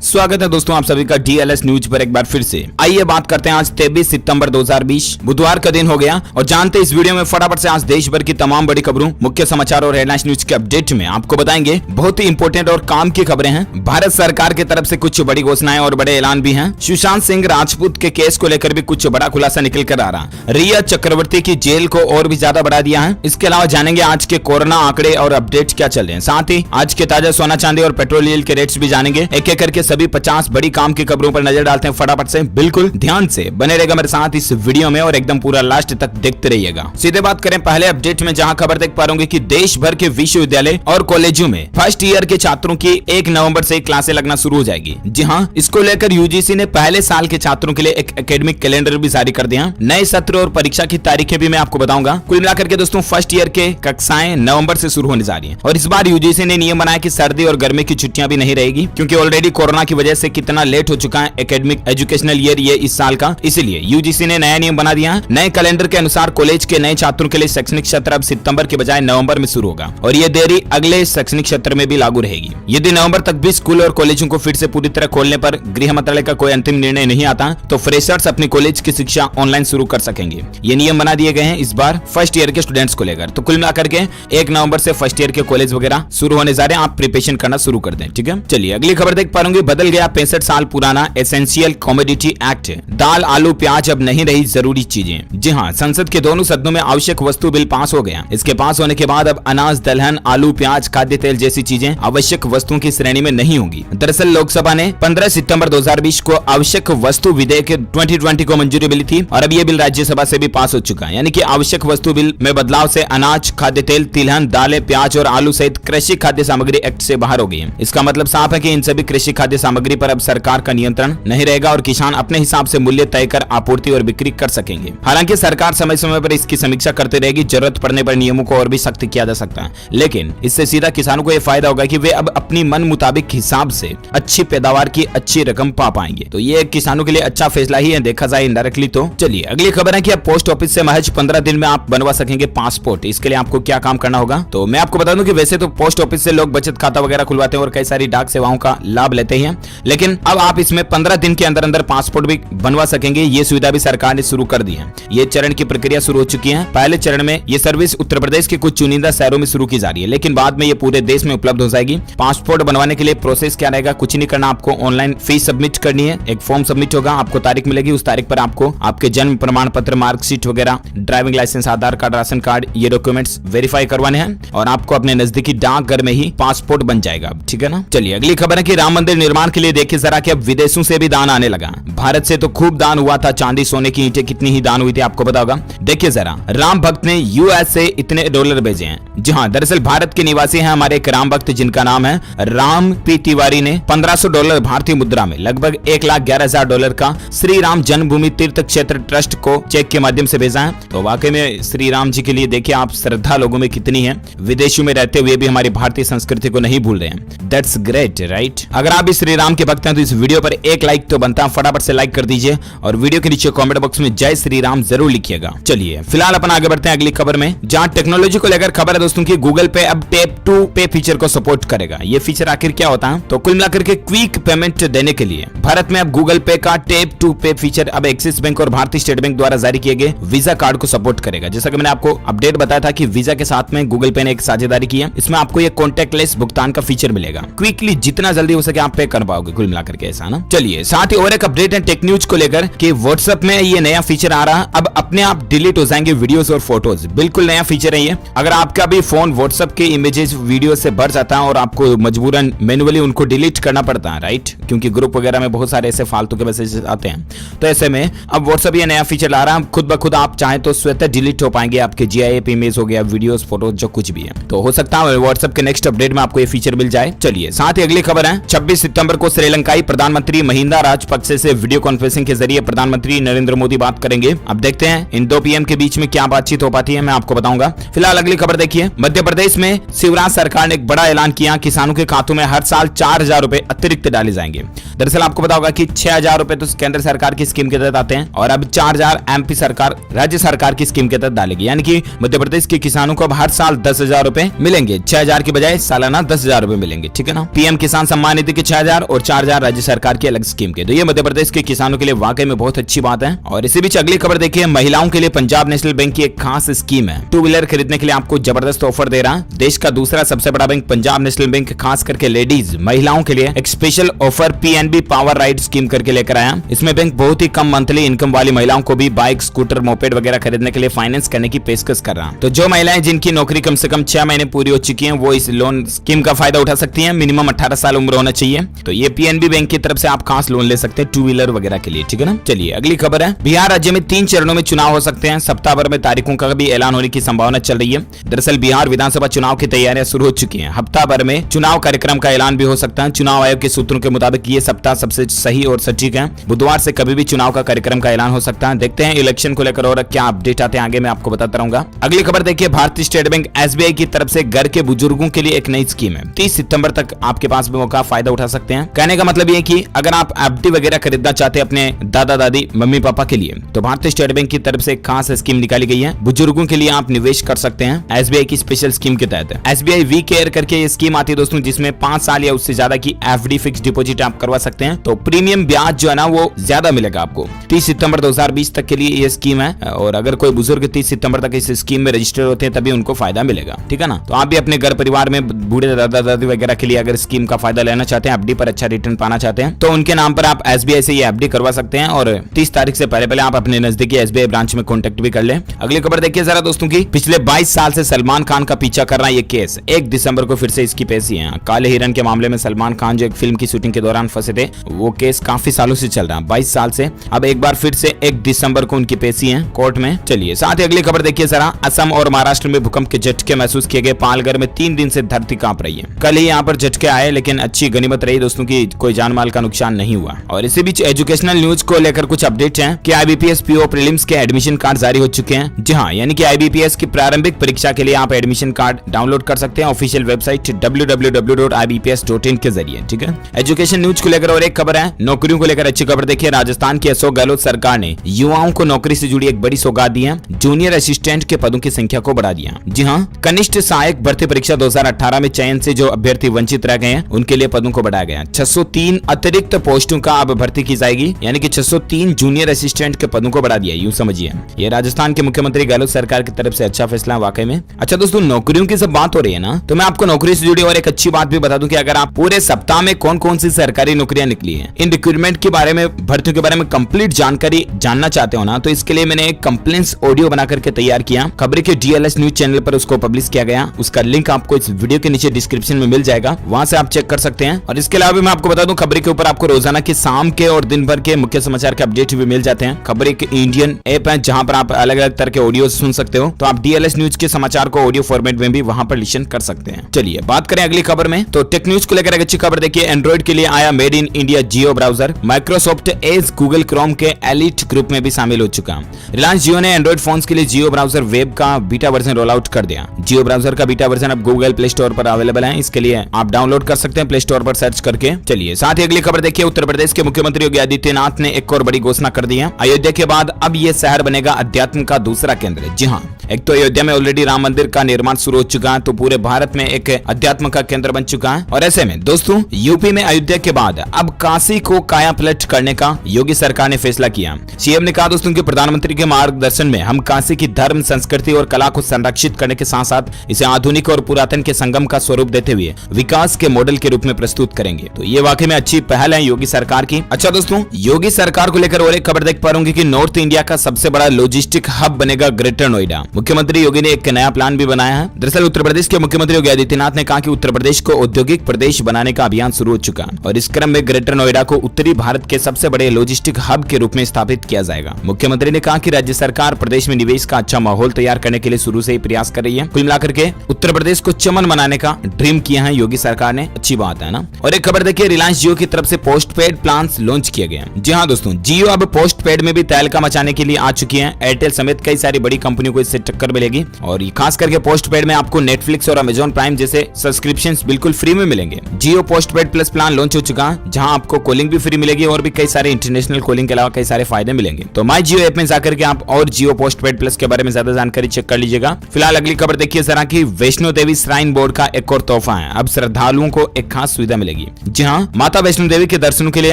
स्वागत है दोस्तों आप सभी का डीएलएस न्यूज पर एक बार फिर से। आइए बात करते हैं आज 23 सितंबर 2020 बुधवार का दिन हो गया और जानते इस वीडियो में फटाफट से आज देश भर की तमाम बड़ी खबरों, मुख्य समाचार और हेडलाइंस न्यूज के अपडेट में आपको बताएंगे। बहुत ही इंपोर्टेंट और काम की खबरें हैं। भारत सरकार की तरफ से कुछ बड़ी घोषणाएं और बड़े ऐलान भी हैं। सुशांत सिंह राजपूत के केस को लेकर भी कुछ बड़ा खुलासा निकल कर आ रहा। रिया चक्रवर्ती की जेल को और भी ज्यादा बढ़ा दिया है। इसके अलावा जानेंगे आज के कोरोना आंकड़े और अपडेट क्या चल रहे हैं। साथ ही आज के ताजा सोना चांदी और पेट्रोल डीजल के रेट्स भी जानेंगे। एक एक करके सभी 50 बड़ी काम की खबरों पर नजर डालते हैं फटाफट से। बिल्कुल ध्यान से बने रहेगा मेरे साथ इस वीडियो में और एकदम पूरा लास्ट तक देखते रहिएगा। सीधे बात करें पहले अपडेट में, जहां खबर देख पा रहे कि देश भर के विश्वविद्यालय और कॉलेजों में फर्स्ट ईयर के छात्रों की 1 नवंबर से क्लासें लगना शुरू हो जाएगी। जी हां, इसको लेकर यूजीसी ने पहले साल के छात्रों के लिए एक एकेडमिक कैलेंडर भी जारी कर दिया। नए सत्र और परीक्षा की तारीखें भी मैं आपको बताऊंगा। कुल मिलाकर के दोस्तों फर्स्ट ईयर के कक्षाएं नवंबर से शुरू होने जा रही है और इस बार यूजीसी ने नियम बनाया कि सर्दी और गर्मी की छुट्टियां भी नहीं रहेगी, क्योंकि ऑलरेडी कोरोना की वजह से कितना लेट हो चुका है एकेडमिक एजुकेशनल ईयर ये इस साल का। इसलिए यूजीसी ने नया नियम बना दिया है। नए कैलेंडर के अनुसार कॉलेज के नए छात्रों के लिए शैक्षणिक सत्र अब सितंबर के बजाय नवंबर में शुरू होगा और ये देरी अगले शैक्षणिक सत्र में भी लागू रहेगी। यदि नवंबर तक भी स्कूल और कॉलेजों को फिर से पूरी तरह खोलने पर गृह मंत्रालय का कोई अंतिम निर्णय नहीं आता तो फ्रेशर्स अपनी कॉलेज की शिक्षा ऑनलाइन शुरू कर सकेंगे। ये नियम बना दिए गए हैं इस बार फर्स्ट ईयर के स्टूडेंट्स को लेकर। तो कुल मिलाकर के 1 नवंबर से फर्स्ट ईयर के कॉलेज वगैरह शुरू होने जा रहे हैं। आप प्रिपरेशन करना शुरू कर दें, ठीक है। चलिए अगली खबर देख पाएंगे। बदल गया 65 साल पुराना एसेंशियल कमोडिटी एक्ट। दाल, आलू, प्याज अब नहीं रही जरूरी चीजें। जी हाँ, संसद के दोनों सदनों में आवश्यक वस्तु बिल पास हो गया। इसके पास होने के बाद अब अनाज, दलहन, आलू, प्याज, खाद्य तेल जैसी चीजें आवश्यक वस्तुओं की श्रेणी में नहीं होंगी। दरअसल लोकसभा ने 15 सितंबर 2020 को आवश्यक वस्तु विधेयक 2020 को मंजूरी मिली थी और अब यह बिल राज्यसभा से भी पास हो चुका है। यानी कि आवश्यक वस्तु बिल में बदलाव से अनाज, खाद्य तेल, तिलहन, दालें, प्याज और आलू सहित कृषि खाद्य सामग्री एक्ट से बाहर हो गई है। इसका मतलब साफ है कि इन सभी कृषि खाद्य सामग्री पर अब सरकार का नियंत्रण नहीं रहेगा और किसान अपने हिसाब से मूल्य तय कर आपूर्ति और बिक्री कर सकेंगे। हालांकि सरकार समय समय पर इसकी समीक्षा करते रहेगी। जरूरत पड़ने पर नियमों को और भी सख्त किया जा सकता है, लेकिन इससे सीधा किसानों को यह फायदा होगा कि वे अब अपनी मन मुताबिक हिसाब से अच्छी पैदावार की अच्छी रकम पा पाएंगे। तो ये किसानों के लिए अच्छा फैसला ही है देखा जाए इनडायरेक्टली। तो चलिए अगली खबर है कि अब पोस्ट ऑफिस से महज 15 दिन में आप बनवा सकेंगे पासपोर्ट। इसके लिए आपको क्या काम करना होगा, तो मैं आपको बता दूं कि वैसे तो पोस्ट ऑफिस से लोग बचत खाता वगैरह खुलवाते हैं और कई सारी डाक सेवाओं का लाभ लेते हैं, लेकिन अब आप इसमें 15 दिन के अंदर अंदर पासपोर्ट भी बनवा सकेंगे। ये सुविधा भी सरकार ने शुरू कर दी है। ये चरण की प्रक्रिया शुरू हो चुकी है। पहले चरण में ये सर्विस उत्तर प्रदेश के कुछ चुनिंदा शहरों में शुरू की जा रही है, लेकिन बाद में ये पूरे देश में उपलब्ध हो जाएगी। पासपोर्ट बनवाने के लिए प्रोसेस क्या रहेगा, कुछ नहीं करना, आपको ऑनलाइन फीस सबमिट करनी है। एक फॉर्म सबमिट होगा, आपको तारीख मिलेगी, उस तारीख पर आपको आपके जन्म प्रमाण पत्र, मार्कशीट वगैरह, ड्राइविंग लाइसेंस, आधार कार्ड, राशन कार्ड, ये डॉक्यूमेंट्स वेरीफाई करवाने हैं और आपको अपने नजदीकी डाकघर में ही पासपोर्ट बन जाएगा। ठीक है ना। चलिए अगली खबर है कि राम मंदिर निर्माण के लिए देखिए जरा कि अब विदेशों से भी दान आने लगा। भारत से तो खूब दान हुआ था, चांदी, सोने की ईंटें कितनी ही दान हुई थी आपको पता होगा। देखिए जरा, राम भक्त ने यूएस से इतने डॉलर भेजे हैं। जी हाँ, दरअसल भारत के निवासी हैं हमारे एक राम भक्त जिनका नाम है राम पी तिवारी ने $1500 भारतीय मुद्रा में लगभग $1,11,000 का श्री राम जन्मभूमि तीर्थ क्षेत्र ट्रस्ट को चेक के माध्यम से भेजा है। तो वाकई में श्री राम जी के लिए देखिए आप श्रद्धा लोगों में कितनी है। विदेशों में रहते हुए भी हमारी भारतीय संस्कृति को नहीं भूल रहे हैं। That's great, right. अगर आप भी श्री राम के भक्त हैं तो इस वीडियो पर एक लाइक तो बनता है, फटाफट से लाइक कर दीजिए और वीडियो के नीचे कमेंट बॉक्स में जय श्री राम जरूर लिखिएगा। चलिए फिलहाल अपन आगे बढ़ते हैं अगली खबर में, जहां टेक्नोलॉजी को लेकर खबर है दोस्तों की गूगल पे अब टैप टू पे फीचर को सपोर्ट करेगा। ये फीचर आखिर क्या होता है, तो कुल मिलाकर के क्विक पेमेंट देने के लिए भारत में अब गूगल पे का टैप टू पे फीचर अब एक्सिस बैंक और भारतीय स्टेट बैंक द्वारा जारी किए गए वीजा कार्ड को सपोर्ट करेगा। जैसा कि मैंने आपको अपडेट बताया था कि वीजा के साथ में गूगल पे ने एक साझेदारी की है। इसमें आपको ये कॉन्टेक्टलेस भुगतान का फीचर मिलेगा। क्विकली जितना जल्दी हो सके आप पे कर पाओगे कुल मिलाकर के, ऐसा ना। चलिए साथ ही और एक अपडेट है टेक न्यूज को लेकर कि व्हाट्सएप में ये नया फीचर आ रहा है। अब अपने आप डिलीट हो जाएंगे वीडियोस और फोटोज। बिल्कुल नया फीचर है ये। अगर आपका भी फोन व्हाट्सएप के इमेजेस वीडियो से भर जाता है और आपको मजबूरन मैन्युअली उनको डिलीट करना पड़ता है, राइट, क्योंकि ग्रुप वगैरह में बहुत सारे ऐसे फालतू के मैसेज आते हैं, तो ऐसे में अब व्हाट्सएप ये नया फीचर ला रहा है। खुद ब खुद आप चाहें तो स्वतः डिलीट हो पाएंगे आपके GIF इमेज हो गया, वीडियोस, फोटोज, जो कुछ भी है। तो हो सकता है व्हाट्सएप के नेक्स्ट अपडेट में आपको ये फीचर मिल जाए। चलिए साथ ही अगली खबर है 26 सितंबर को श्रीलंकाई प्रधानमंत्री महिंदा राजपक्षे से वीडियो कॉन्फ्रेंसिंग के जरिए प्रधानमंत्री नरेंद्र मोदी बात करेंगे। अब देखते हैं इन दो पीएम के बीच में क्या बातचीत हो पाती है, मैं आपको बताऊंगा। फिलहाल अगली खबर देखिए, मध्य प्रदेश में शिवराज सरकार ने एक बड़ा ऐलान किया, किसानों के खातों में हर साल 4,000 रुपए अतिरिक्त डाले जाएंगे। दरअसल आपको पता होगा कि 6,000 रुपए तो केंद्र सरकार की स्कीम के तहत आते हैं और अब 4,000 एमपी सरकार राज्य सरकार की स्कीम के तहत डालेगी, यानी कि मध्य प्रदेश के किसानों को अब हर साल 10,000 रुपए मिलेंगे। 6,000 की बजाय सालाना 10,000 रुपए मिलेंगे, ठीक है ना। पीएम किसान सम्मान निधि के 6,000 और 4,000 राज्य सरकार की अलग स्कीम के। तो ये मध्य प्रदेश के किसानों के लिए वाकई में बहुत अच्छी बात है। और इसी बीच अगली खबर देखिए, महिलाओं के लिए पंजाब नेशनल बैंक की एक खास स्कीम है। 2 व्हीलर खरीदने के लिए आपको जबरदस्त ऑफर दे रहा है। देश का दूसरा सबसे बड़ा बैंक पंजाब नेशनल बैंक खास करके लेडीज महिलाओं के लिए एक special offer PNB power ride scheme करके लेकर आया। इसमें बैंक बहुत ही कम मंथली इनकम वाली महिलाओं को भी बाइक, स्कूटर, मोपेड वगैरह खरीदने के लिए फाइनेंस करने की पेशकश कर रहा है। तो जो महिलाएं जिनकी नौकरी कम से कम 6 महीने पूरी हो चुकी हैं वो इस लोन स्कीम का फायदा उठा सकती हैं। मिनिमम 18 साल उम्र होना चाहिए। तो ये पीएनबी बैंक की तरफ से आप खास लोन ले सकते हैं 2 व्हीलर वगैरह के लिए, ठीक है ना। चलिए अगली खबर है, बिहार राज्य में 3 चरणों में चुनाव हो सकते हैं। सप्ताह भर में तारीखों का भी ऐलान होने की संभावना चल रही है। दरअसल बिहार विधानसभा चुनाव की तैयारियां शुरू हो चुकी हैं। हफ्ता भर में चुनाव कार्यक्रम का ऐलान भी हो सकता है। चुनाव आयोग के सूत्रों के मुताबिक ये सप्ताह सबसे सही और सटीक है। बुधवार से कभी भी चुनाव का कार्यक्रम का ऐलान हो सकता है। देखते हैं इलेक्शन को लेकर और क्या अपडेट आते हैं, आगे मैं आपको बताता रहूंगा। अगली खबर देखिए, भारतीय स्टेट बैंक एसबीआई की तरफ से घर के बुजुर्गों के लिए एक नई स्कीम है। 30 सितंबर तक आपके पास भी मौका फायदा उठा सकते हैं। कहने का मतलब ये कि अगर आप एफडी वगैरह खरीदना चाहते हैं अपने दादा दादी मम्मी पापा के लिए, तो भारतीय स्टेट बैंक की तरफ से एक खास स्कीम निकाली गई है। बुजुर्गों के लिए आप निवेश कर सकते हैं एसबीआई की स्पेशल स्कीम के तहत। एसबीआई वी केयर करके ये स्कीम आती है दोस्तों, जिसमें 5 साल या उससे ज्यादा की एफडी फिक्स डिपॉजिट आप करवा सकते हैं। तो प्रीमियम ब्याज जो है ना वो ज्यादा मिलेगा आपको। 30 सितंबर 2020 तक के लिए ये स्कीम है और अगर कोई बुजुर्ग 30 सितंबर तक इस स्कीम में रजिस्टर होते हैं तभी उनको फायदा मिलेगा, ठीक है ना। तो आप भी अपने घर परिवार में बूढ़े दादा दादी वगैरह के लिए अगर स्कीम का फायदा लेना चाहते हैं, एफडी पर अच्छा रिटर्न पाना चाहते हैं, तो उनके नाम पर आप एसबीआई से ये एफडी करवा सकते हैं। और 30 तारीख से पहले आप अपने नजदीकी एसबीआई ब्रांच में कॉन्टेक्ट भी कर लें। अगली खबर देखिए जरा दोस्तों की, पिछले 22 साल से सलमान खान का पीछा कर रहा है ये केस 1 दिसंबर को फिर से इसकी पेशी है। काले हिरन के मामले में सलमान खान जो एक फिल्म की शूटिंग के दौरान फंसे थे, वो केस काफी सालों से चल रहा है, 22 साल से। अब एक बार फिर से 1 दिसंबर को उनकी पेशी है कोर्ट में। चलिए साथ ही अगली खबर देखिए जरा, असम और महाराष्ट्र में भूकंप के झटके महसूस किए गए। पालघर में 3 दिन से धरती कांप रही है। कल ही यहाँ पर झटके आए लेकिन अच्छी गनीमत रही दोस्तों की कोई जान माल का नुकसान नहीं हुआ। और इसी बीच एजुकेशनल न्यूज को लेकर कुछ अपडेट हैं कि आईबीपीएस पीओ प्रीलिम्स के एडमिशन कार्ड जारी हो चुके हैं। जी हाँ, यानी कि आईबीपीएस की प्रारंभिक परीक्षा के लिए आप एडमिशन कार्ड डाउनलोड कर सकते हैं ऑफिशियल वेबसाइट www.ibps.in के जरिए, ठीक है। एजुकेशन न्यूज को लेकर और एक खबर है, नौकरियों को लेकर अच्छी खबर देखिए। राजस्थान की अशोक गहलोत सरकार ने युवाओं को नौकरी से जुड़ी एक बड़ी सौगात दी है। जूनियर असिस्टेंट के पदों की संख्या को बढ़ा दिया। जी हाँ, कनिष्ठ सहायक भर्ती परीक्षा 2018 में चयन से जो अभ्यर्थी वंचित रह गए हैं उनके लिए पदों को बढ़ाया गया। 603 अतिरिक्त पोस्टों का अब भर्ती की जाएगी, यानी कि 603 जूनियर असिस्टेंट के पदों को बढ़ा दिया, यूं समझिए। ये राजस्थान के मुख्यमंत्री गहलोत सरकार की तरफ से अच्छा फैसला वाकई में। अच्छा दोस्तों, नौकरियों की सब बात हो रही है ना, तो मैं आपको नौकरी से जुड़ी और एक अच्छी बात भी बता दूं कि अगर आप पूरे सप्ताह में कौन कौन सी सरकारी नौकरियां निकली हैं, इन रिक्रूटमेंट के बारे में, भर्तियों के बारे में कंप्लीट जानकारी जानना चाहते हो ना, तो इसके लिए मैंने एक कंप्लेंट्स ऑडियो बना करके तैयार किया। खबरें के डीएलएस न्यूज चैनल पर उसको पब्लिश किया गया। उसका लिंक आपको इस वीडियो के नीचे डिस्क्रिप्शन में मिल जाएगा, वहां से आप चेक कर सकते हैं। और इसके अलावा मैं आपको बता दूं, खबरें के ऊपर आपको रोजाना के शाम के और दिन भर के मुख्य समाचार के अपडेट भी मिल जाते हैं। खबरें एक इंडियन ऐप है जहां पर आप अलग अलग तरह के ऑडियो सुन सकते हो, तो आप डीएलएस न्यूज के समाचार को ऑडियो फॉर्मेट में भी वहां पर लिसन कर सकते हैं। चलिए बात करें अगली खबर में, तो टेक न्यूज को लेकर एक अच्छी खबर देखिए। एंड्रॉइड के लिए आया made in India Jio browser. Microsoft Edge Google Chrome के एलिट ग्रुप में भी शामिल हो चुका। रिलायंस जियो ने एंड्रॉइड फोन्स के लिए जियो ब्राउजर वेब का बीटा वर्जन रोल आउट कर दिया। जियो ब्राउजर का बीटा वर्जन अब गूगल प्ले स्टोर पर अवेलेबल है। इसके लिए आप डाउनलोड कर सकते हैं प्ले स्टोर पर सर्च करके। चलिए साथ ही अगली खबर देखिए, उत्तर प्रदेश के मुख्यमंत्री योगी आदित्यनाथ ने एक और बड़ी घोषणा कर दी है। अयोध्या के बाद अब यह शहर बनेगा अध्यात्म का दूसरा केंद्र। जी हाँ, एक तो अयोध्या में ऑलरेडी राम मंदिर का निर्माण शुरू हो चुका है, तो पूरे भारत में एक अध्यात्म का केंद्र बन चुका है। और ऐसे में दोस्तों, यूपी में अयोध्या के बाद अब काशी को काया पलट करने का योगी सरकार ने फैसला किया। सीएम ने कहा दोस्तों कि प्रधानमंत्री के मार्गदर्शन में हम काशी की धर्म, संस्कृति और कला को संरक्षित करने के साथ साथ इसे आधुनिक और पुरातन के संगम का स्वरूप देते हुए विकास के मॉडल के रूप में प्रस्तुत करेंगे। तो ये वाकई में अच्छी पहल है योगी सरकार की। अच्छा दोस्तों, योगी सरकार को लेकर और एक खबर देख पा रहे कि नॉर्थ इंडिया का सबसे बड़ा लॉजिस्टिक हब बनेगा ग्रेटर नोएडा। मुख्यमंत्री योगी ने एक नया प्लान भी बनाया है। दरअसल उत्तर प्रदेश के मुख्यमंत्री योगी आदित्यनाथ ने कहा कि उत्तर प्रदेश को औद्योगिक प्रदेश बनाने का अभियान शुरू हो चुका है और इस क्रम में ग्रेटर नोएडा को उत्तरी भारत के सबसे बड़े लॉजिस्टिक हब के रूप में स्थापित किया जाएगा। मुख्यमंत्री ने कहा कि राज्य सरकार प्रदेश में निवेश का अच्छा माहौल तैयार करने के लिए शुरू से ही प्रयास कर रही है। कुल मिलाकर के उत्तर प्रदेश को चमन बनाने का ड्रीम किया है योगी सरकार ने। अच्छी बात है ना। और एक खबर देखिए, रिलायंस जियो की तरफ से पोस्ट पेड प्लान लॉन्च किए गए। जी हाँ दोस्तों, जियो अब पोस्ट पेड में भी तहलका मचाने के लिए आ चुकी है। एयरटेल समेत कई सारी बड़ी कंपनियों को इससे टक्कर मिलेगी। और खास करके पोस्ट पेड में आपको नेटफ्लिक्स और अमेजॉन प्राइम जैसे सब्सक्रिप्शंस बिल्कुल फ्री में मिलेंगे। Jio post paid plus plan launch हो चुका है, जहां आपको कॉलिंग भी फ्री मिलेगी और भी कई सारे इंटरनेशनल कॉलिंग के अलावा कई सारे फायदे मिलेंगे। तो माई जियो ऐप में जाकर के आप और जियो पोस्ट पेड प्लस के बारे में ज्यादा जानकारी चेक कर लीजिएगा। फिलहाल अगली खबर देखिए जरा कि वैष्णो देवी श्राइन बोर्ड का एक और तोहफा है। अब श्रद्धालुओं को एक खास सुविधा मिलेगी। जी हाँ, माता वैष्णो देवी के दर्शनों के लिए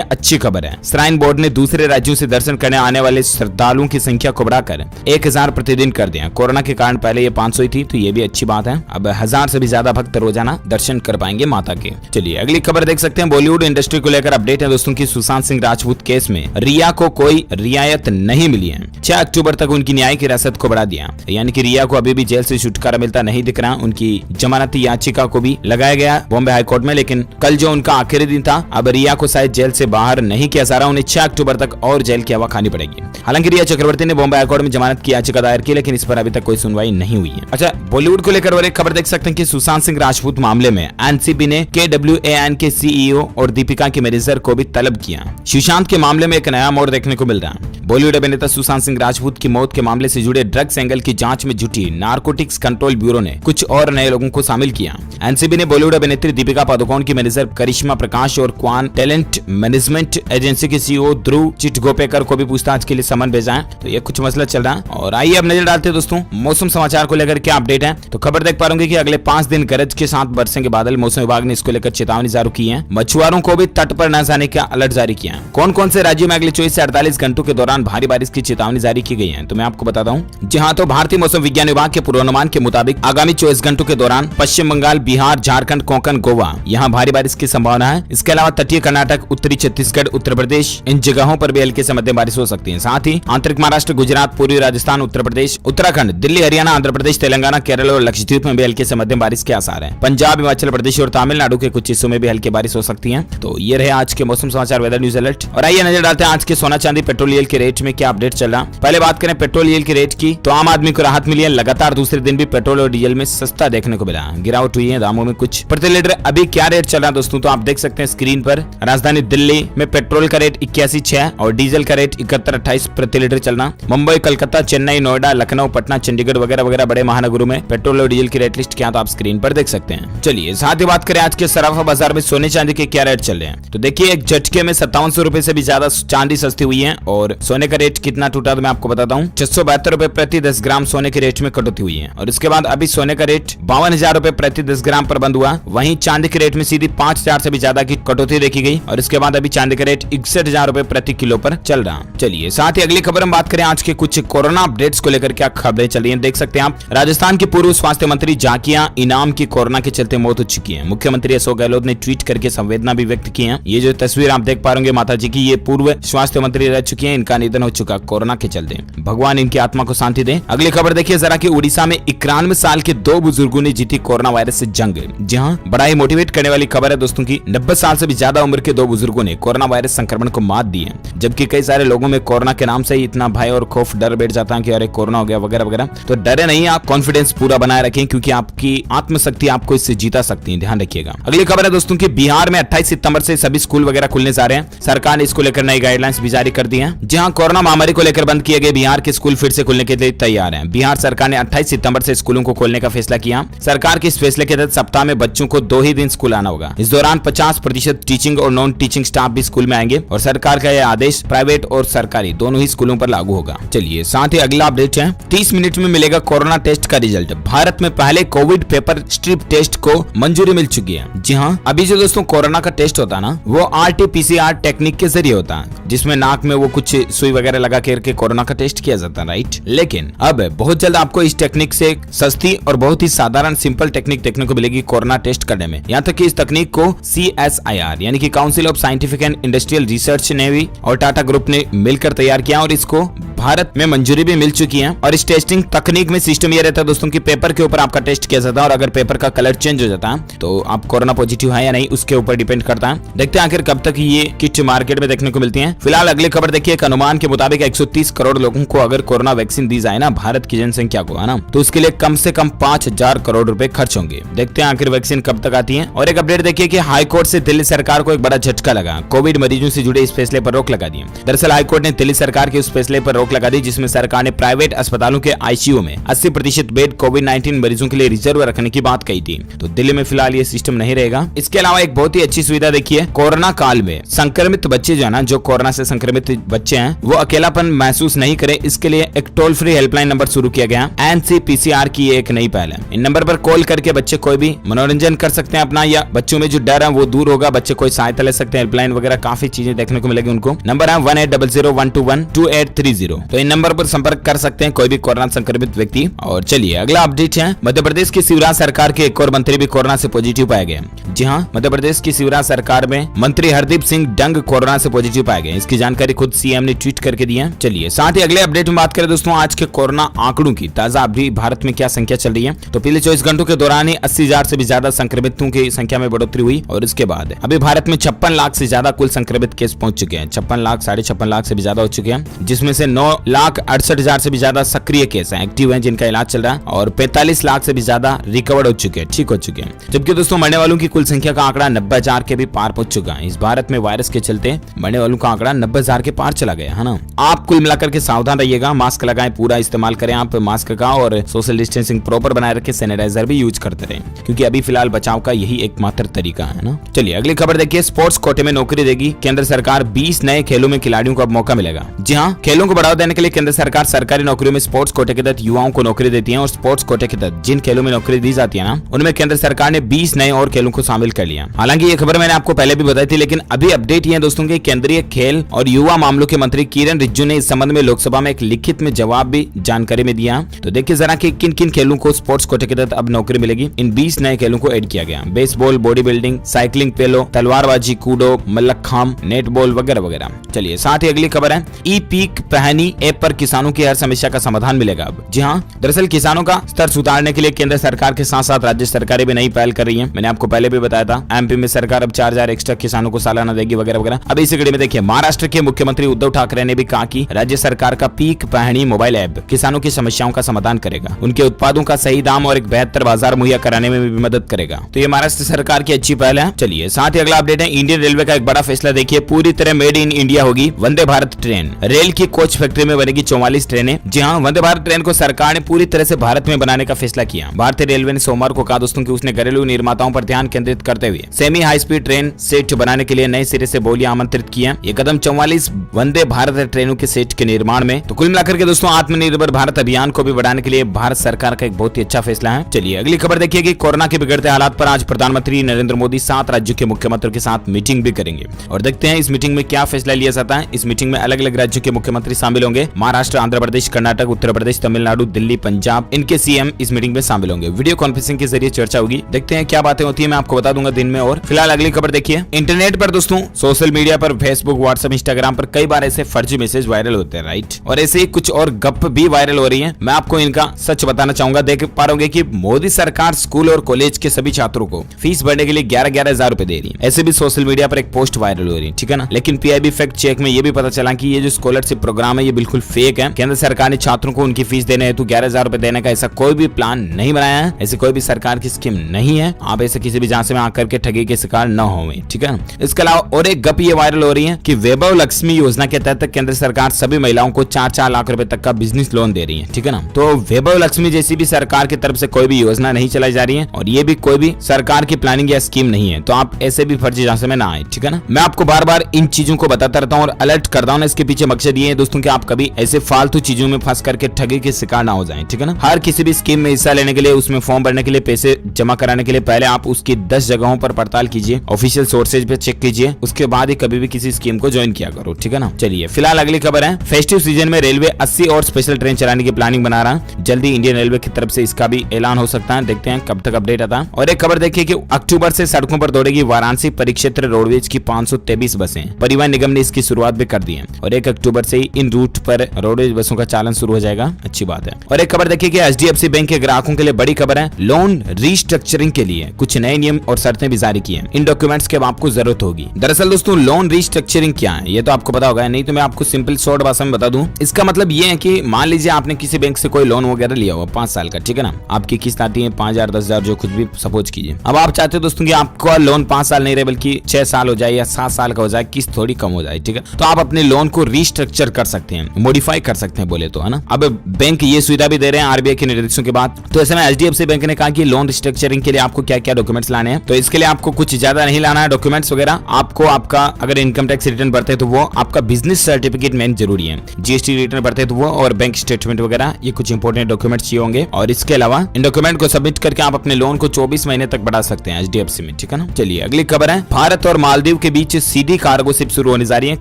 अच्छी खबर है। श्राइन बोर्ड ने दूसरे राज्यों से दर्शन करने आने वाले श्रद्धालुओं की संख्या को बढ़ाकर 1000 प्रतिदिन कर दिया। कोरोना के कारण पहले ये 500 ही थी, तो ये भी अच्छी बात है। अब 1000 से भी ज्यादा भक्त रोजाना दर्शन कर पाएंगे माता के। चलिए अगली खबर देख सकते हैं। बॉलीवुड इंडस्ट्री को लेकर अपडेट है दोस्तों की सुशांत सिंह राजपूत केस में रिया को कोई रियायत नहीं मिली है। 6 अक्टूबर तक उनकी न्यायिक हिरासत को बढ़ा दिया, यानी कि रिया को अभी भी जेल से छुटकारा मिलता नहीं दिख रहा। उनकी जमानती याचिका को भी लगाया गया बॉम्बे हाईकोर्ट में, लेकिन कल जो उनका आखिरी दिन था, अब रिया को शायद जेल से बाहर नहीं किया जा रहा। उन्हें 6 अक्टूबर तक और जेल की हवा खानी पड़ेगी। हालांकि रिया चक्रवर्ती ने बॉम्बे हाईकोर्ट में जमानत की याचिका दायर की, लेकिन इस पर अभी तक कोई सुनवाई नहीं हुई है। अच्छा, बॉलीवुड को लेकर और एक खबर देख सकते हैं कि सुशांत सिंह राजपूत मामले में एनसीबी ने KWAN के CEO और दीपिका के मैनेजर को भी तलब किया। सुशांत के मामले में एक नया मोड़ देखने को मिल रहा है। बॉलीवुड अभिनेता सुशांत सिंह राजपूत की मौत के मामले से जुड़े ड्रग्स एंगल की जांच में जुटी नारकोटिक्स कंट्रोल ब्यूरो ने कुछ और नए लोगों को शामिल किया। एनसीबी ने बॉलीवुड अभिनेत्री दीपिका पादुकोण की मैनेजर करिश्मा प्रकाश और क्वान टैलेंट मैनेजमेंट एजेंसी के CEO ध्रुव चिटगोपेकर को भी पूछताछ के लिए समन भेजा है। तो ये कुछ मसला चल रहा है। और आइए अब नजर डालते हैं दोस्तों मौसम समाचार को लेकर क्या अपडेट है। तो खबर देख पा रहे कि अगले 5 दिन गरज के साथ बरसेंगे बादल। मौसम विभाग ने इसको लेकर चेतावनी जारी की है। मछुआरों को भी तट पर न जाने का अलर्ट जारी किया है। कौन कौन से राज्यों में अगले 24 से 48 घंटों के दौरान भारी बारिश की चेतावनी जारी की गई है, तो मैं आपको बताता हूँ। जी हाँ, तो भारतीय मौसम विज्ञान विभाग के पूर्वानुमान के मुताबिक आगामी 24 घंटों के दौरान पश्चिम बंगाल, बिहार, झारखंड, कोंकण, गोवा यहाँ भारी बारिश की संभावना है। इसके अलावा तटीय कर्नाटक, उत्तरी छत्तीसगढ़, उत्तर प्रदेश, इन जगहों पर भी हल्की से मध्यम बारिश हो सकती है। साथ ही आंतरिक महाराष्ट्र, गुजरात, पूर्वी राजस्थान, उत्तर प्रदेश, उत्तराखंड, दिल्ली, हरियाणा, आंध्र प्रदेश, तेलंगाना, केरल और लक्षद्वीप में भी हल्की से मध्यम बारिश के आसार है। पंजाब, हिमाचल प्रदेश और तमिलनाडु के कुछ हिस्सों में भी हल्की बारिश हो सकती है। तो ये रहे आज के मौसम समाचार वेदर न्यूज अलर्ट। और आइए नजर डालते हैं आज के सोना चांदी पेट्रोल डीजल के रेट में क्या अपडेट चल रहा। पहले बात करें पेट्रोल डीजल की रेट की, तो आम आदमी को राहत मिली है। लगातार दूसरे दिन भी पेट्रोल और डीजल में सस्ता देखने को मिला, गिरावट हुई है दामों में कुछ। प्रति लीटर अभी क्या रेट चल रहा है दोस्तों, तो आप देख सकते हैं स्क्रीन पर। राजधानी दिल्ली में पेट्रोल का रेट 81.6 और डीजल का रेट 71.28 प्रति लीटर चलना। मुंबई, कलकत्ता, चेन्नई, नोएडा, लखनऊ, पटना, चंडीगढ़ वगैरह वगैरह बड़े महानगरों में पेट्रोल और डीजल की रेट लिस्ट क्या तो आप स्क्रीन पर देख सकते हैं। चलिए साथ ही बात करें आज के सराफा बाजार में सोने चांदी के क्या रेट चल रहे हैं। तो देखिए एक झटके में 5700 रुपए से भी ज्यादा चांदी सस्ती हुई है। और सोने का रेट कितना टूटा तो मैं आपको बताता हूँ। 672 रुपए प्रति 10 ग्राम सोने के रेट में कटौती हुई है। और इसके बाद अभी सोने का रेट 52,000 रुपए प्रति 10 ग्राम पर बंद हुआ। वहीं चांदी के रेट में सीधी 5,000 से भी ज्यादा की कटौती देखी गई। और इसके बाद अभी चांदी का रेट 61,000 रुपए प्रति किलो पर चल रहा। चलिए साथ ही अगली खबर हम बात करें आज के कुछ कोरोना अपडेट्स को लेकर क्या खबरें चल रही हैं, देख सकते हैं आप। राजस्थान के पूर्व स्वास्थ्य मंत्री जाकिया इनाम की कोरोना के चलते मौत हो चुकी है। मुख्यमंत्री अशोक गहलोत ने ट्वीट करके संवेदना भी व्यक्त की है। ये जो तस्वीर आप देख पा रहे माता जी की, ये पूर्व स्वास्थ्य मंत्री रह चुकी है। इनका निधन हो चुका कोरोना के चलते, भगवान इनकी आत्मा को शांति दे। अगली खबर देखिए जरा कि उड़ीसा में 91 साल के 2 बुजुर्गों ने जीती कोरोना वायरस से जंग। जी हाँ, बड़ा ही मोटिवेट करने वाली खबर है दोस्तों की। 90 साल से भी ज्यादा उम्र के 2 बुजुर्गों ने कोरोना वायरस संक्रमण को मात दी है। जबकि कई सारे लोगों में कोरोना के नाम से ही इतना भय और खौफ डर बैठ जाता है कि अरे कोरोना हो गया वगैरह वगैरह। तो डरे नहीं, आप कॉन्फिडेंस पूरा बनाए रखें, क्योंकि आपकी आत्मशक्ति आपको इससे जीता सकती है, ध्यान रखिएगा। अगली खबर है दोस्तों की बिहार में 28 सितंबर से सभी स्कूल वगैरह खुलने जा रहे हैं। सरकार ने इसको लेकर नई गाइडलाइंस भी जारी कर दी है। जहां कोरोना महामारी को लेकर बंद किए गए बिहार के स्कूल फिर से खुलने के लिए तैयार हैं। बिहार सरकार ने 28 सितंबर से स्कूलों को खोलने का फैसला किया। सरकार के इस फैसले के तहत सप्ताह में बच्चों को 2 ही दिन स्कूल आना होगा। इस दौरान 50% टीचिंग और नॉन टीचिंग स्टाफ भी स्कूल में आएंगे। और सरकार का यह आदेश प्राइवेट और सरकारी दोनों ही स्कूलों पर लागू होगा। चलिए साथ ही अगला अपडेट है, 30 मिनट में मिलेगा कोरोना टेस्ट का रिजल्ट। भारत में पहले कोविड पेपर स्ट्रिप टेस्ट को मंजूरी मिल चुकी है। जी हाँ, अभी जो दोस्तों कोरोना का टेस्ट होता है ना, वो RT-PCR टेक्निक के जरिए होता है, जिसमें नाक में वो कुछ सुई वगैरह लगा करके कोरोना का टेस्ट किया जाता है, राइट। लेकिन अब बहुत जल्द आपको इस टेक्निक से सस्ती और बहुत ही साधारण सिंपल टेक्निक देखने को मिलेगी कोरोना टेस्ट करने में। यहाँ तक कि इस तकनीक को CSIR यानी कि council of scientific and industrial research ने भी और टाटा ग्रुप ने मिलकर तैयार किया और इसको भारत में मंजूरी भी मिल चुकी है। और इस टेस्टिंग तकनीक में सिस्टम ये रहता है दोस्तों कि पेपर के ऊपर आपका टेस्ट किया जाता है, और अगर पेपर का कलर चेंज हो जाता है तो आप कोरोना पॉजिटिव है या नहीं उसके ऊपर डिपेंड करता है। देखते हैं आखिर कब तक ये किट मार्केट में देखने को मिलती है। फिलहाल अगली खबर देखिए, एक अनुमान अनुमान के मुताबिक 130 करोड़ लोगों को अगर कोरोना वैक्सीन दी जाए ना भारत की जनसंख्या को, है ना, तो उसके लिए कम से कम 5,000 करोड़ रुपए खर्च होंगे। देखते हैं आखिर वैक्सीन कब तक आती है। और एक अपडेट देखिए कि हाई कोर्ट से दिल्ली सरकार को एक बड़ा झटका लगा। कोविड मरीजों से जुड़े इस फैसले पर रोक लगा दी। दरअसल हाई कोर्ट ने दिल्ली सरकार के उस फैसले पर रोक लगा दी जिसमें सरकार ने प्राइवेट अस्पतालों के आईसीयू में 80% बेड कोविड-19 मरीजों के लिए रिजर्व रखने की बात कही थी। तो दिल्ली में फिलहाल ये सिस्टम नहीं रहेगा। इसके अलावा एक बहुत ही अच्छी सुविधा देखिए, कोरोना काल में संक्रमित बच्चे जो है ना, जो कोरोना से संक्रमित बच्चे हैं, वो अकेलापन महसूस नहीं करे, इसके लिए एक टोल फ्री हेल्पलाइन नंबर शुरू किया गया। NCPCR की एक नई पहल है। इन नंबर पर कॉल करके बच्चे कोई भी मनोरंजन कर सकते हैं अपना, या बच्चों में जो डर है वो दूर होगा, बच्चे कोई सहायता ले सकते हैं। हेल्पलाइन वगैरह काफी चीजें देखने को मिलेगी उनको। नंबर है 1800-121-2830। तो इन नंबर पर संपर्क कर सकते हैं कोई भी कोरोना संक्रमित व्यक्ति। और चलिए अगला अपडेट है, मध्य प्रदेश की शिवराज सरकार के एक और मंत्री भी कोरोना से पॉजिटिव पाए गए। जी हाँ, मध्य प्रदेश की शिवराज सरकार में मंत्री हरदीप सिंह डंग कोरोना से पॉजिटिव पाए गए। इसकी जानकारी खुद सीएम ने ट्वीट करके दी है। चलिए साथ ही अगले अपडेट में बात करें दोस्तों आज के कोरोना आंकड़ों की। ताजा अभी भारत में क्या संख्या चल रही है, तो पिछले 24 घंटों के दौरान ही 80,000 से भी ज्यादा संक्रमितों की संख्या में बढ़ोतरी हुई। और इसके बाद अभी भारत में 56 लाख से ज्यादा कुल संक्रमित केस पहुंच चुके हैं। 56 लाख 56.5 लाख से भी ज्यादा हो चुके हैं, जिसमें से 9,68,000 से भी ज्यादा सक्रिय केस हैं, एक्टिव हैं, जिनका इलाज चल रहा है। और 45 लाख से भी ज्यादा रिकवर्ड हो चुके हैं, ठीक हो चुके हैं। जबकि दोस्तों मरने वालों की कुल संख्या का आंकड़ा 90,000 के भी पार पहुंच चुका है। इस भारत में वायरस के चलते मरने वालों का आंकड़ा 90,000 के पार चला गया है ना। आप कुल मिलाकर के सावधान रहिएगा, मास्क लगाएं, पूरा इस्तेमाल करें आप मास्क का, और सोशल डिस्टेंसिंग प्रॉपर बनाए रखें, सैनिटाइजर भी यूज करते रहें, क्योंकि अभी फिलहाल बचाव का यही एकमात्र तरीका है ना। चलिए अगली खबर देखिए, स्पोर्ट्स कोटे में नौकरी देगी केंद्र सरकार। 20 नए खेलों में खिलाड़ियों को अब मौका मिलेगा। जी हाँ, खेलों को बढ़ावा देने के लिए केंद्र सरकार सरकारी नौकरियों में स्पोर्ट्स कोटे के तहत युवाओं को नौकरी देती है। और स्पोर्ट्स कोटे के तहत जिन खेलों में नौकरी दी जाती है ना, उनमें केंद्र सरकार ने 20 नए और खेलों को शामिल कर लिया। हालांकि ये खबर मैंने आपको पहले भी बताई थी, लेकिन अभी अपडेट ये है दोस्तों कि केंद्रीय खेल और युवा मामलों के मंत्री किरण रिजिजू ने इस संबंध में लोकसभा में एक लिखित में जवाब भी जानकारी में दिया। तो देखिए जरा कि किन किन खेलों को स्पोर्ट्स कोटे के तहत अब नौकरी मिलेगी। इन 20 नए खेलों को ऐड किया गया। बेसबॉल, बॉडी बिल्डिंग, साइकिलिंग, पेलो, तलवारबाजी, कूडो, मल्लखंब, नेटबॉल वगैरह वगैरह। चलिए साथ ही अगली खबर है, ई पीक पहनी ऐप पर किसानों की हर समस्या का समाधान मिलेगा अब। जी हाँ, दरअसल किसानों का स्तर सुधारने के लिए केंद्र सरकार के साथ साथ राज्य सरकारें भी नई पहल कर रही है। मैंने आपको पहले भी बताया था, एमपी में सरकार अब 4,000 एक्स्ट्रा किसानों को सालाना देगी वगैरह वगैरह। अब इसी कड़ी में देखिए, महाराष्ट्र के मुख्यमंत्री उद्धव ठाकरे ने भी कहा कि राज्य सरकार का पीक पहनी मोबाइल ऐप किसानों की समस्याओं का समाधान करेगा, उनके उत्पादों का सही दाम और एक बेहतर बाजार मुहैया कराने में भी मदद करेगा। तो ये महाराष्ट्र सरकार की अच्छी पहल है। चलिए साथ ही अगला अपडेट है, इंडियन रेलवे का एक बड़ा फैसला देखिए, पूरी तरह मेड इन इंडिया होगी वंदे भारत ट्रेन। रेल की कोच फैक्ट्री में बनेगी 44 ट्रेनें। जी हाँ, वंदे भारत ट्रेन को सरकार ने पूरी तरह से भारत में बनाने का फैसला किया। भारतीय रेलवे ने सोमवार को कहा दोस्तों कि उसने घरेलू निर्माताओं पर ध्यान केंद्रित करते हुए semi high speed train set बनाने के लिए नए सिरे से बोलियां आमंत्रित की हैं। ये कदम 44 वंदे भारत ट्रेनों के सेट के निर्माण में। तो कुल मिलाकर के दोस्तों आत्मनिर्भर भारत अभियान को भी बढ़ाने के लिए भारत सरकार का एक बहुत ही अच्छा फैसला है। चलिए अगली खबर देखिए कि कोरोना के बिगड़ते हालात पर आज प्रधानमंत्री नरेंद्र मोदी 7 राज्यों के मुख्यमंत्रियों के साथ मीटिंग भी करेंगे। और देखते हैं इस मीटिंग में क्या फैसला लिया जाता है। इस मीटिंग में अलग अलग राज्यों के मुख्यमंत्री शामिल होंगे। महाराष्ट्र, आंध्र प्रदेश, कर्नाटक, उत्तर प्रदेश, तमिलनाडु, दिल्ली, पंजाब, इनके सीएम इस मीटिंग में शामिल होंगे। वीडियो कॉन्फ्रेंसिंग के जरिए चर्चा होगी। देखते हैं क्या बातें होती है, मैं आपको बता दूंगा दिन में। और फिलहाल अगली खबर देखिए, इंटरनेट पर दोस्तों, सोशल मीडिया पर, फेसबुक, व्हाट्सएप, इंस्टाग्राम पर कई बार ऐसे फर्जी मैसेज वायरल होते हैं, राइट। और ऐसे ही कुछ और गप भी वायरल हो रही है। मैं आपको इनका सच बताना चाहूंगा। देख पा रहे कि मोदी सरकार स्कूल और कॉलेज के सभी छात्रों को फीस भरने के लिए 11,11 हजार रुपए दे रही है। ऐसे भी सोशल मीडिया पर एक पोस्ट वायरल हो रही है, ठीक है ना। लेकिन पीआईबी फैक्ट चेक में ये भी पता चला कि ये जो स्कॉलरशिप प्रोग्राम है ये बिल्कुल फेक है। केंद्र सरकार ने छात्रों को उनकी फीस देने हेतु 11,000 रुपए देने का ऐसा कोई भी प्लान नहीं बनाया है। ऐसी कोई भी सरकार की स्कीम नहीं है। आप ऐसे किसी भी झांसे में आकर के ठगी के शिकार न हो, ठीक है। इसके अलावा और एक गप ये वायरल हो रही है कि वैभव लक्ष्मी योजना के तहत केंद्र सरकार सभी महिलाओं को 4-4 लाख रुपए तक का बिजनेस लोन दे रही है, ठीक है ना। तो वैभव लक्ष्मी जैसी भी सरकार की तरफ से कोई भी योजना नहीं चलाई जा रही है और ये भी कोई भी सरकार की प्लानिंग या स्कीम नहीं है। तो आप ऐसे भी फर्जी झांसे में ना आए, ठीक है ना। मैं आपको बार बार इन चीजों को बताता रहता हूँ और अलर्ट करता हूँ। इसके पीछे मकसद ये है दोस्तों कि आप कभी ऐसे फालतू चीजों में फंस करके ठगी के शिकार ना हो जाएं, ठीक है ना। हर किसी भी स्कीम में हिस्सा लेने के लिए, उसमें फॉर्म भरने के लिए, पैसे जमा कराने के लिए पहले आप उसकी 10 जगहों पर पड़ताल कीजिए, ऑफिशियल सोर्सेज पे चेक कीजिए, उसके बाद ही कभी भी किसी स्कीम को ज्वाइन किया करो, ठीक है ना। चलिए फिलहाल अगली खबर है, फेस्टिव सीजन में रेलवे 80 और स्पेशल ट्रेन चलाने की प्लानिंग बना रहा है। जल्दी इंडियन रेलवे की तरफ से इसका भी ऐलान हो सकता है। देखते हैं कब तक अपडेट आता है। और एक खबर देखिए कि अक्टूबर से सड़कों पर दौड़ेगी वाराणसी परिक्षेत्र रोडवेज की 523 बसें। परिवहन निगम ने इसकी शुरुआत भी कर दी है और 1 अक्टूबर से ही इन रूट पर रोडवेज बसों का चालन शुरू हो जाएगा। अच्छी बात है। और एक खबर देखिए कि HDFC बैंक के ग्राहकों के लिए बड़ी खबर है, लोन रीस्ट्रक्चरिंग के लिए कुछ नए नियम और शर्तें भी जारी की हैं। इन डॉक्यूमेंट्स की आपको जरूरत होगी। दरअसल दोस्तों लोन रीस्ट्रक्चरिंग क्या है ये तो आपको पता होगा, नहीं तो मैं मैं आपको सिंपल शॉर्ट भाषा में बता दूं, इसका मतलब ये है कि मान लीजिए आपने किसी बैंक से कोई लोन वगैरह लिया हुआ 5 साल का, ठीक है ना, आपकी किस्त आती है 5,000 10,000 जो कुछ भी सपोज कीजिए। अब आप चाहते हो दोस्तों कि आपका लोन 5 साल नहीं रहे बल्कि 6 साल हो जाए या 7 साल का हो जाए, किस्त थोड़ी कम हो जाए, ठीक है, तो आप अपने लोन को रिस्ट्रक्चर कर सकते हैं, मॉडिफाई कर सकते हैं बोले तो, है ना। अब बैंक ये सुविधा भी दे रहे हैं आरबीआई के निर्देशों के बाद। तो ऐसे में एचडीएफसी बैंक ने कहा कि लोन रिस्ट्रक्चरिंग के लिए आपको क्या क्या डॉक्यूमेंट्स लाने हैं। तो इसके लिए आपको कुछ ज्यादा नहीं लाना है डॉक्यूमेंट्स वगैरह। आपको आपका अगर इनकम टैक्स रिटर्न भरते हैं तो वो, आपका बिजनेस सर्टिफिकेट मेन जरूरी है, जीएसटी रिटर्न भरते हैं तो वो, और बैंक स्टेटमेंट वगैरह, ये कुछ इंपोर्टेंट डॉक्यूमेंट्स चाहिए होंगे। और इसके अलावा इन डॉक्यूमेंट को सबमिट करके आप अपने लोन को 24 महीने तक बढ़ा सकते हैं एचडीएफसी में, ठीक है ना। चलिए अगली खबर है, भारत और मालदीव के बीच सीधी कार्गो शिप शुरू होने जा रही है,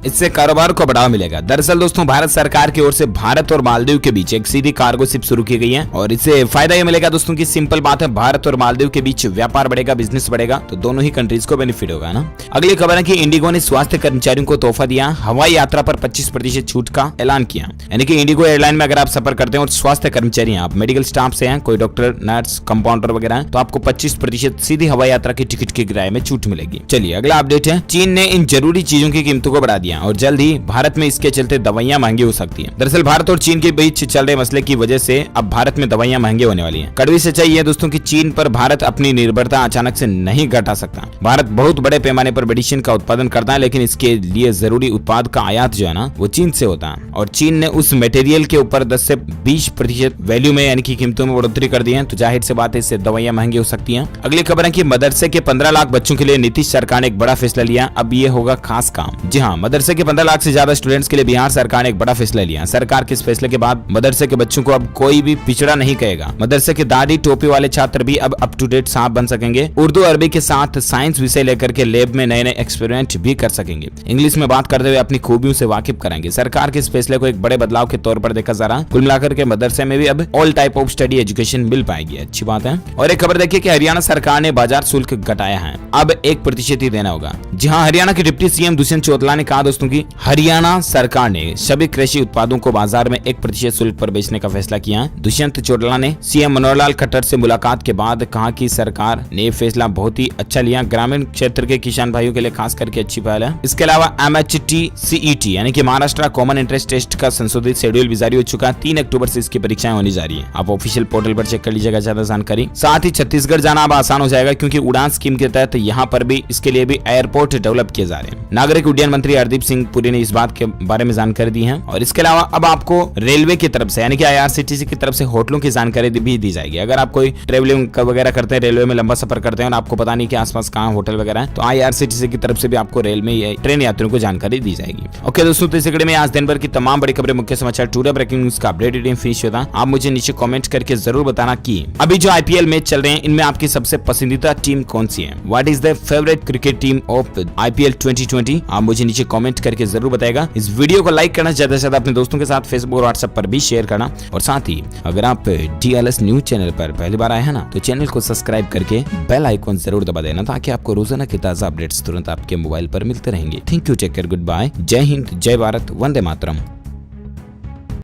इससे कारोबार को बढ़ावा मिलेगा। दरअसल दोस्तों भारत सरकार की ओर से भारत और मालदीव के बीच एक सीधी कार्गो शिप शुरू की गई है और इससे फायदा ये मिलेगा दोस्तों की सिंपल बात है, भारत और मालदीव के बीच व्यापार बढ़ेगा, बिजनेस बढ़ेगा, तो दोनों ही कंट्रीज को बेनिफिट होगा ना। अगली खबर है कि इंडिगो ने स्वास्थ्य कर्मचारियों को तोहफा दिया, हवाई यात्रा पर 25% छूट का ऐलान किया। यानी कि इंडिगो एयरलाइन में अगर आप सफर करते हैं और स्वास्थ्य कर्मचारी हैं, आप मेडिकल स्टाफ से हैं, कोई डॉक्टर नर्स कंपाउंडर वगैरह हैं, तो आपको 25% सीधी हवाई यात्रा की टिकट के किराए में छूट मिलेगी। चलिए अगला अपडेट है, चीन ने इन जरूरी चीजों की कीमतों को बढ़ा दिया और जल्द ही भारत में इसके चलते दवाइयां महंगी हो सकती है। दरअसल भारत और चीन के बीच चल रहे मसले की वजह से अब भारत में दवाइयां महंगी होने वाली हैं। कड़वी सच्चाई है दोस्तों कि चीन पर भारत अपनी निर्भरता अचानक से नहीं घटा सकता। भारत बहुत बड़े पैमाने पर मेडिसिन का उत्पादन करता है, लेकिन इसके लिए जरूरी उत्पाद का आयात जो है ना वो चीन से होता है और चीन ने उस मटेरियल के ऊपर 10 से 20% वैल्यू में यानी कि कीमतों में बढ़ोतरी कर दी है, तो जाहिर सी बात है इससे दवाइयां महंगी हो सकती हैं। अगली खबर है कि मदरसे के 15 लाख बच्चों के लिए नीतीश सरकार ने एक बड़ा फैसला लिया, अब ये होगा खास काम। जी हाँ, मदरसे के 15 लाख से ज्यादा स्टूडेंट्स के लिए बिहार सरकार ने एक बड़ा फैसला लिया। सरकार के इस फैसले के बाद मदरसे के बच्चों को अब कोई भी पिछड़ा नहीं कहेगा। मदरसे के दाढ़ी टोपी वाले छात्र भी अब अप टू डेट साहब बन सकेंगे। उर्दू अरबी के साथ साइंस विषय लेकर के लैब में नए नए एक्सपेरिमेंट भी कर सकेंगे। इंग्लिश में बात करते हुए अपनी खूबियों से वाकिफ कराएंगे। सरकार के इस फैसले को एक बड़े बदलाव के तौर पर देखा जा रहा है। कुल मिलाकर के मदरसे में भी अब all type of study education मिल पाएगी, अच्छी बात है। और एक खबर देखिए कि हरियाणा सरकार ने बाजार शुल्क घटाया है, अब 1% ही देना होगा। जी हाँ, हरियाणा के डिप्टी सीएम दुष्यंत चौटाला ने कहा दोस्तों की हरियाणा सरकार ने सभी कृषि उत्पादों को बाजार में 1% शुल्क पर बेचने का फैसला किया। दुष्यंत चौटाला ने सीएम मनोहर लाल खट्टर से मुलाकात के बाद कहा कि सरकार ने ये फैसला बहुत ही अच्छा लिया, ग्रामीण क्षेत्र के किसान भाइयों के लिए खास करके अच्छी पहल है। इसके अलावा MHT CET यानी कि महाराष्ट्र कॉमन इंटरेस्ट टेस्ट का संशोधित शेड्यूल भी जारी हो चुका है। 3 अक्टूबर से इसकी परीक्षाएं होनी जा रही है। आप ऑफिशियल पोर्टल पर चेक कर लीजिएगा ज्यादा जानकारी। साथ ही छत्तीसगढ़ जाना अब आसान हो जाएगा क्योंकि उड़ान स्कीम के तहत यहाँ पर भी इसके लिए भी एयरपोर्ट डेवलप किए जा रहे हैं। नागरिक उड्डयन मंत्री हरदीप सिंह पुरी ने इस बात के बारे में जानकारी दी है। और इसके अलावा अब आपको रेलवे की तरफ से यानी कि IRCTC की तरफ से होटलों की जानकारी भी दी जाएगी। अगर आप कोई ट्रेवलिंग वगैरह करते हैं, रेलवे में लंबा सफर करते हैं और आपको पता नहीं कि आसपास कहाँ होटल वगैरह है, तो IRCTC की तरफ से भी आपको रेल में ट्रेन यात्रियों को जानकारी दी जाएगी। ओके दोस्तों, तो इस वीडियो में आज दिन भर की तमाम बड़ी खबरें, मुख्य समाचार, टूडे ब्रेकिंग न्यूज का अपडेटेड फिनिश होता। आप मुझे नीचे कमेंट करके जरूर बताना कि अभी जो IPL मैच चल रहे हैं इनमें आपकी सबसे पसंदीदा टीम कौन सी है। What is the favourite cricket team of IPL 2020? आप मुझे नीचे कमेंट करके जरूर बताएगा। इस वीडियो को लाइक करना, ज्यादा से ज्यादा अपने दोस्तों के साथ फेसबुक और व्हाट्सएप पर भी शेयर करना। और साथ ही अगर आप DLS न्यूज चैनल पर पहली बार आए हैं ना, तो चैनल को सब्सक्राइब करके बेल आइकॉन जरूर दबा देना ताकि आपको रोजाना के ताजा अपडेट्स तुरंत आपके मोबाइल पर मिलते रहेंगे। Thank you, take care, good bye, जय हिंद, जय भारत, वंदे मातरम।